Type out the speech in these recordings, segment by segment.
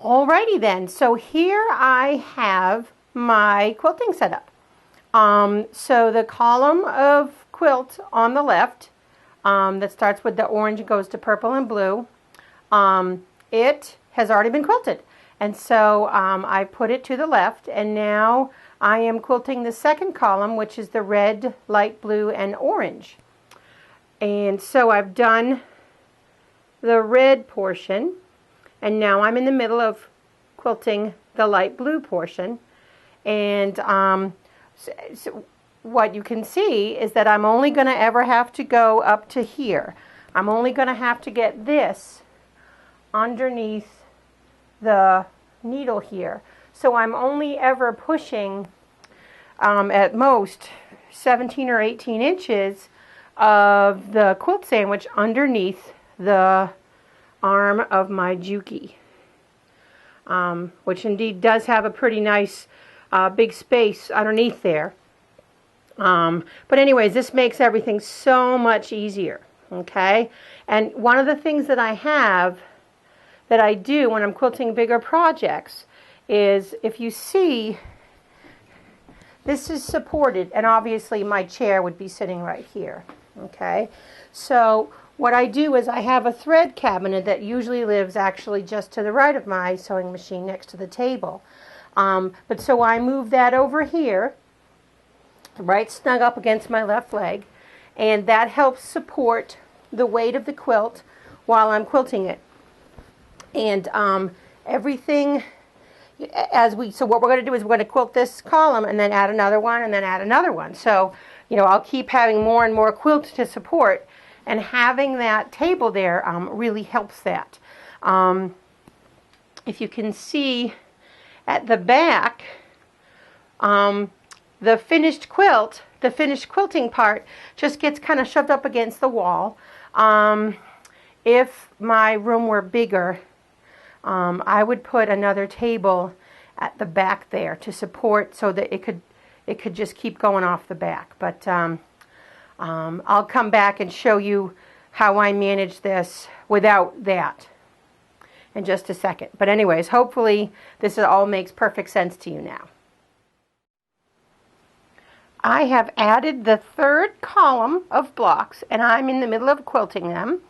Alrighty then, so here I have my quilting setup. So the column of quilt on the left that starts with the orange and goes to purple and blue, it has already been quilted. And so I put it to the left, and now I am quilting the second column, which is the red, light blue, and orange. And so I've done the red portion, and now I'm in the middle of quilting the light blue portion. And so what you can see is that I'm only going to ever have to go up to here. I'm only going to have to get this underneath the needle here. So I'm only ever pushing at most 17 or 18 inches of the quilt sandwich underneath the arm of my Juki, which indeed does have a pretty nice big space underneath there. But anyways, this makes everything so much easier, okay? And one of the things that I do when I'm quilting bigger projects is, if you see, this is supported, and obviously my chair would be sitting right here, okay? So what I do is I have a thread cabinet that usually lives actually just to the right of my sewing machine next to the table. But so I move that over here, right snug up against my left leg, and that helps support the weight of the quilt while I'm quilting it. And everything, so what we're going to do is we're going to quilt this column and then add another one and then add another one. So, you know, I'll keep having more and more quilts to support, and having that table there really helps that. If you can see at the back, the finished quilting part just gets kind of shoved up against the wall. If my room were bigger, I would put another table at the back there to support, so that it could just keep going off the back. But I'll come back and show you how I manage this without that in just a second. But anyways, hopefully this all makes perfect sense to you now. I have added the third column of blocks, and I'm in the middle of quilting them.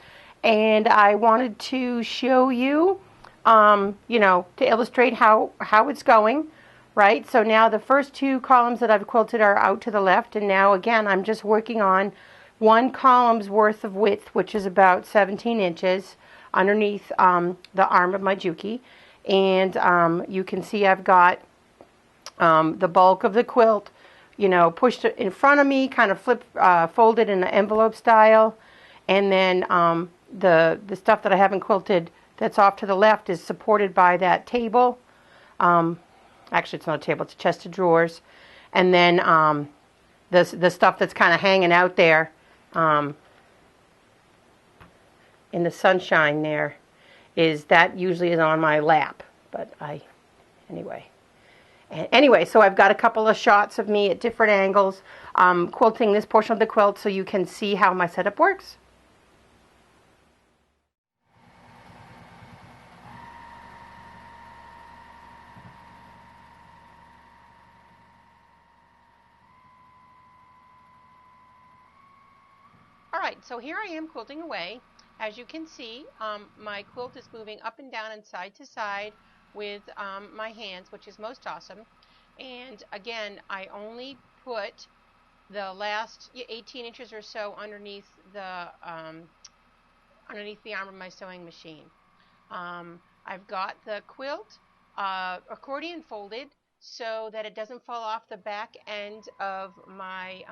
And I wanted to show you, you know, to illustrate how it's going, right? So now the first two columns that I've quilted are out to the left, and now again I'm just working on one column's worth of width, which is about 17 inches underneath the arm of my Juki. And you can see I've got the bulk of the quilt, you know, pushed in front of me, kind of folded in an envelope style, and then the stuff that I haven't quilted that's off to the left is supported by that table. Actually, it's not a table, it's a chest of drawers. And then the stuff that's kind of hanging out there in the sunshine there, that usually is on my lap. But anyway, so I've got a couple of shots of me at different angles quilting this portion of the quilt so you can see how my setup works. Alright, so here I am quilting away. As you can see, my quilt is moving up and down and side to side with my hands, which is most awesome. And again, I only put the last 18 inches or so underneath the arm of my sewing machine. I've got the quilt accordion folded so that it doesn't fall off the back end of my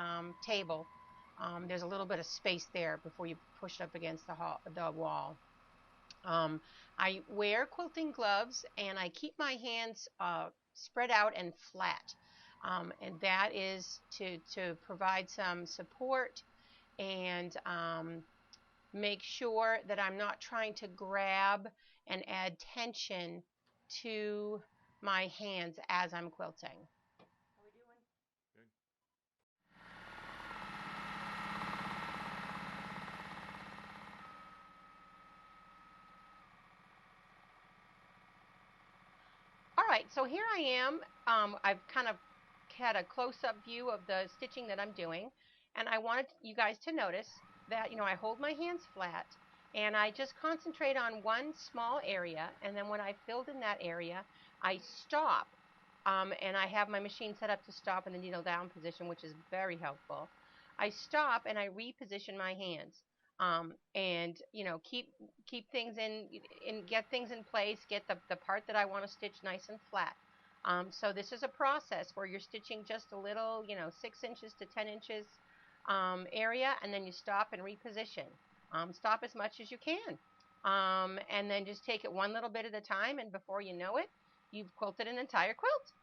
table. There's a little bit of space there before you push it up against the wall. I wear quilting gloves, and I keep my hands spread out and flat, and that is to provide some support and make sure that I'm not trying to grab and add tension to my hands as I'm quilting. How we doing? Good. All right, so here I am. I've kind of had a close-up view of the stitching that I'm doing, and I wanted you guys to notice that, I hold my hands flat and I just concentrate on one small area, and then when I filled in that area, I stop, and I have my machine set up to stop in the needle down position, which is very helpful. I stop and I reposition my hands. And keep things in get things in place, get the part that I want to stitch nice and flat. So this is a process where you're stitching just a little, 6 inches to 10 inches area, and then you stop and reposition. Stop as much as you can, and then just take it one little bit at a time, and before you know it, you've quilted an entire quilt.